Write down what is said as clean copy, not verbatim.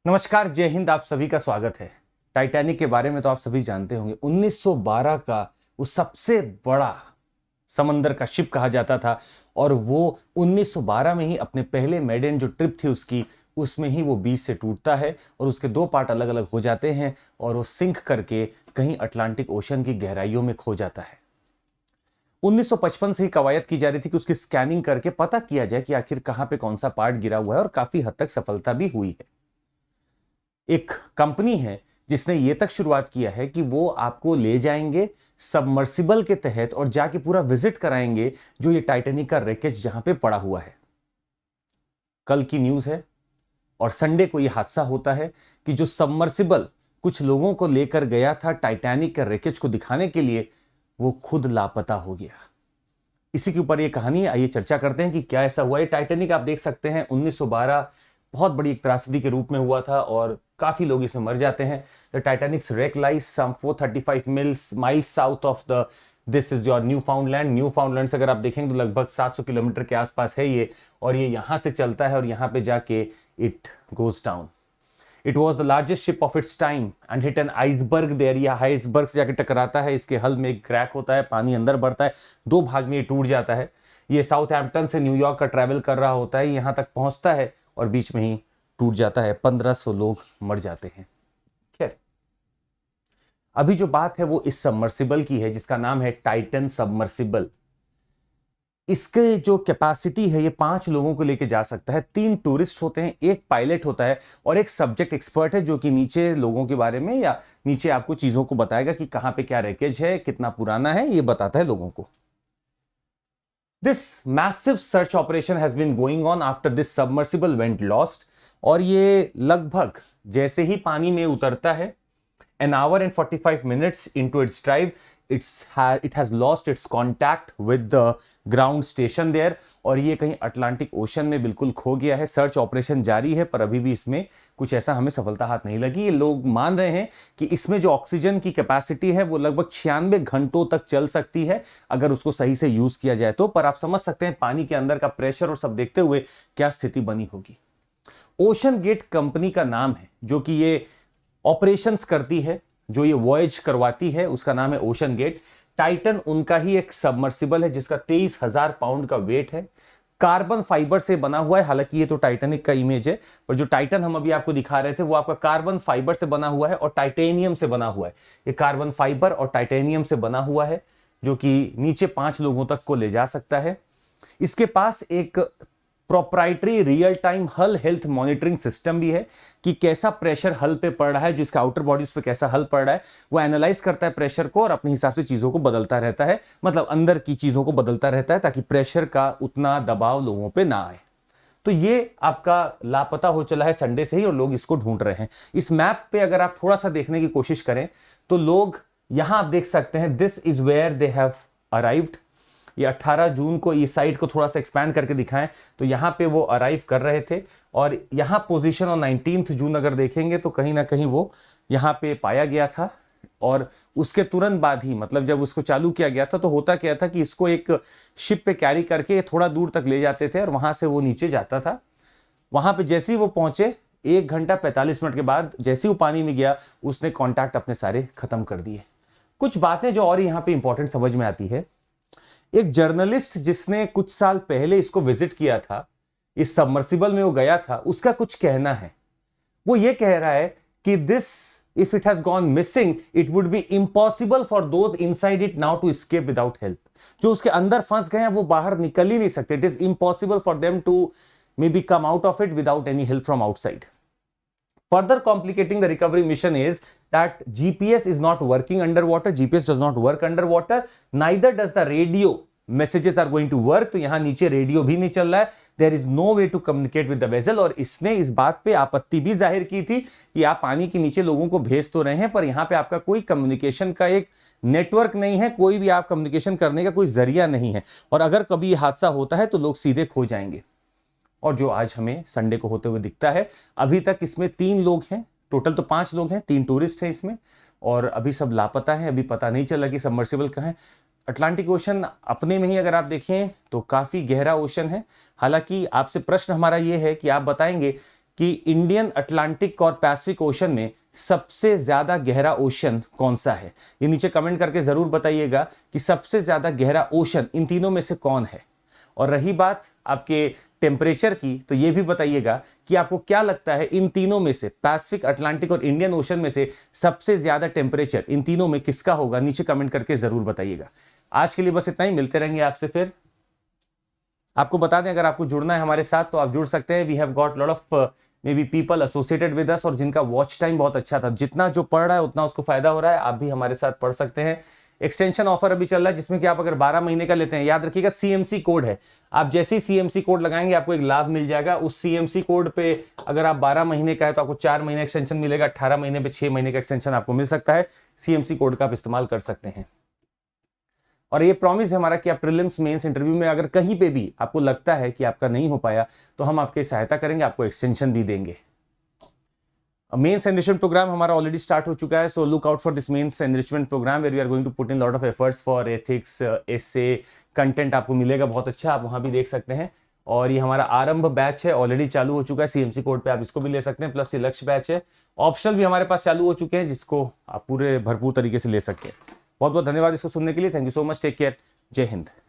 नमस्कार, जय हिंद। आप सभी का स्वागत है। टाइटैनिक के बारे में तो आप सभी जानते होंगे। 1912 का वो सबसे बड़ा समंदर का शिप कहा जाता था और वो 1912 में ही अपने पहले मेडन जो ट्रिप थी उसकी, उसमें ही वो बीच से टूटता है और उसके दो पार्ट अलग अलग हो जाते हैं और वो सिंक करके कहीं अटलांटिक ओशन की गहराइयों में खो जाता है। 1955 से ही कवायद की जा रही थी कि उसकी स्कैनिंग करके पता किया जाए कि आखिर कहां पे कौन सा पार्ट गिरा हुआ है और काफी हद तक सफलता भी हुई है। एक कंपनी है जिसने ये तक शुरुआत किया है कि वो आपको ले जाएंगे सबमर्सिबल के तहत और जाके पूरा विजिट कराएंगे जो ये टाइटैनिक का रैकेज जहां पे पड़ा हुआ है। कल की न्यूज है और संडे को ये हादसा होता है कि जो सबमर्सिबल कुछ लोगों को लेकर गया था टाइटैनिक के रैकेज को दिखाने के लिए, वो खुद लापता हो गया। इसी के ऊपर ये कहानी है। आइए चर्चा करते हैं कि क्या ऐसा हुआ है। टाइटैनिक आप देख सकते हैं 1912 बहुत बड़ी एक त्रासदी के रूप में हुआ था और काफी लोग इसमें मर जाते हैं। The Titanic's wreck lies some 435 miles south of the this is your Newfoundland. Newfoundland से अगर आप देखेंगे तो लगभग 700 किलोमीटर के आसपास है ये, और ये यहां से चलता है और यहां पे जाके it goes down. It was the largest ship of its time and hit an iceberg there. यह आइसबर्ग से जाकर टकराता है, इसके हल में एक क्रैक होता है, पानी अंदर बढ़ता है, दो भाग में ये टूट जाता है। ये साउथहैम्पटन से न्यूयॉर्क का ट्रैवल कर रहा होता है, यहां तक पहुंचता है और बीच में ही टूट जाता है। 1500 लोग मर जाते हैं। खैर, अभी जो बात है वो इस सबमर्सिबल की है जिसका नाम है टाइटन सबमर्सिबल। इसके जो कैपेसिटी है ये 5 लोगों को लेके जा सकता है। 3 टूरिस्ट होते हैं, एक पायलट होता है और एक सब्जेक्ट एक्सपर्ट है जो कि नीचे लोगों के बारे में या नीचे आपको चीजों को बताएगा कि कहां पे क्या रैकेज है, कितना पुराना है, ये बताता है लोगों को। This massive search operation has been going on after this submersible went lost। और ये लगभग जैसे ही पानी में उतरता है, an hour and 45 minutes into its drive, it has lost its contact with the ground station there। और ये कहीं अटलांटिक ओशन में बिल्कुल खो गया है। सर्च ऑपरेशन जारी है पर अभी भी इसमें कुछ ऐसा हमें सफलता हाथ नहीं लगी। ये लोग मान रहे हैं कि इसमें जो ऑक्सीजन की कैपेसिटी है वो लगभग 96 घंटों तक चल सकती है अगर उसको सही से यूज किया जाए तो। पर आप समझ सकते हैं पानी के अंदर का प्रेशर और सब देखते हुए क्या स्थिति बनी होगी। ओशन गेट कंपनी का नाम है जो कि ये ऑपरेशंस करती है, जो ये वॉयज करवाती है, उसका नाम है ओशन गेट। टाइटन उनका ही एक सबमर्सिबल है जिसका 23,000 पाउंड का वेट है। कार्बन फाइबर से बना हुआ है। हालांकि ये तो टाइटैनिक का इमेज है, पर जो टाइटन हम अभी आपको दिखा रहे थे वो आपका कार्बन फाइबर से बना हुआ है और टाइटेनियम से बना हुआ है। ये कार्बन फाइबर और टाइटेनियम से बना हुआ है जो कि नीचे 5 लोगों तक को ले जा सकता है। इसके पास एक प्रोप्राइटरी रियल टाइम हल हेल्थ मॉनिटरिंग सिस्टम भी है कि कैसा प्रेशर हल पे पड़ रहा है, जिसका आउटर बॉडी उस पे कैसा हल पड़ रहा है, वो एनालाइज करता है प्रेशर को और अपने हिसाब से चीजों को बदलता रहता है। मतलब अंदर की चीजों को बदलता रहता है ताकि प्रेशर का उतना दबाव लोगों पे ना आए। तो ये आपका लापता हो चला है संडे से ही और लोग इसको ढूंढ रहे हैं। इस मैप पे अगर आप थोड़ा सा देखने की कोशिश करें तो लोग यहां आप देख सकते हैं, this is where they have arrived. ये 18 जून को ये साइट को थोड़ा सा एक्सपैंड करके दिखाएं तो यहां पे वो अराइव कर रहे थे और यहां पोजीशन और 19 जून अगर देखेंगे तो कहीं ना कहीं वो यहां पे पाया गया था। और उसके तुरंत बाद ही, मतलब जब उसको चालू किया गया था तो होता क्या था कि इसको एक शिप पे कैरी करके थोड़ा दूर तक ले जाते थे और वहां से वो नीचे जाता था। वहां पे जैसे ही वो पहुंचे 1 घंटा 45 मिनट के बाद जैसे ही वो पानी में गया उसने कॉन्टैक्ट अपने सारे खत्म कर दिए। कुछ बातें जो और यहाँ पे इंपॉर्टेंट समझ में आती है, एक जर्नलिस्ट जिसने कुछ साल पहले इसको विजिट किया था, इस सबमर्सिबल में वो गया था, उसका कुछ कहना है। वो ये कह रहा है कि this if it has gone missing it would be impossible for those inside it now to escape without help. जो उसके अंदर फंस गए हैं वो बाहर निकल ही नहीं सकते। It is impossible for them to may be come out of it without any help from outside. Further complicating the recovery mission is that GPS is not working underwater. GPS does not work underwater. Neither does the radio messages are going to work। तो यहां नीचे radio भी नहीं चल रहा है। There is no way to communicate with the vessel। और इसने इस बात पे आपत्ति भी जाहिर की थी कि आप पानी के नीचे लोगों को भेज तो रहे हैं पर यहां पे आपका कोई कम्युनिकेशन का एक नेटवर्क नहीं है, कोई भी आप कम्युनिकेशन करने का कोई जरिया नहीं है और अगर कभी ये हादसा होता है तो लोग सीधे खो जाएंगे। और जो आज हमें संडे को होते हुए दिखता है, अभी तक इसमें 3 लोग हैं, टोटल तो 5 लोग हैं, 3 टूरिस्ट हैं इसमें और अभी सब लापता है। अभी पता नहीं चला कि सबमर्सिबल कहाँ है। अटलांटिक ओशन अपने में ही अगर आप देखें तो काफ़ी गहरा ओशन है। हालांकि आपसे प्रश्न हमारा ये है कि आप बताएंगे कि इंडियन अटलांटिक और पैसिफिक ओशन में सबसे ज्यादा गहरा ओशन कौन सा है। ये नीचे कमेंट करके जरूर बताइएगा कि सबसे ज्यादा गहरा ओशन इन तीनों में से कौन है। और रही बात आपके टेम्परेचर की, तो ये भी बताइएगा कि आपको क्या लगता है इन तीनों में से, पैसिफिक, अटलांटिक और इंडियन ओशन में से सबसे ज्यादा टेम्परेचर इन तीनों में किसका होगा। नीचे कमेंट करके जरूर बताइएगा। आज के लिए बस इतना ही, मिलते रहेंगे आपसे फिर। आपको बता दें, अगर आपको जुड़ना है हमारे साथ तो आप जुड़ सकते हैं। We have got lot of maybe people associated with us और जिनका वॉच टाइम बहुत अच्छा था। जितना जो पढ़ रहा है उतना उसको फायदा हो रहा है। आप भी हमारे साथ पढ़ सकते हैं। एक्सटेंशन ऑफर अभी चल रहा है जिसमें कि आप अगर 12 महीने का लेते हैं, याद रखिएगा सीएमसी कोड है। आप जैसे ही सीएमसी कोड लगाएंगे आपको एक लाभ मिल जाएगा। उस सीएमसी कोड पे अगर आप 12 महीने का है तो आपको 4 महीने एक्सटेंशन मिलेगा। 18 महीने पे 6 महीने का एक्सटेंशन आपको मिल सकता है। सीएमसी कोड का आप इस्तेमाल कर सकते हैं। और ये प्रॉमिस है हमारा कि आप प्रीलिम्स मेंस इंटरव्यू में अगर कहीं पे भी आपको लगता है कि आपका नहीं हो पाया तो हम आपकी सहायता करेंगे, आपको एक्सटेंशन भी देंगे। मेंस एनरिचमेंट प्रोग्राम हमारा ऑलरेडी स्टार्ट हो चुका है। So look out for this mains enrichment programme where we are going to put in lot of efforts for ethics, essay content आपको मिलेगा बहुत अच्छा, आप वहां भी देख सकते हैं। और ये हमारा आरंभ बैच है, ऑलरेडी चालू हो चुका है। सीएमसी कोड पे आप इसको भी ले सकते हैं। प्लस ये लक्ष्य बैच है, ऑप्शनल भी हमारे पास चालू हो चुके हैं जिसको आप पूरे भरपूर तरीके से ले सकते हैं। बहुत बहुत धन्यवाद इसको सुनने के लिए। Thank you so much. Take care. जय हिंद।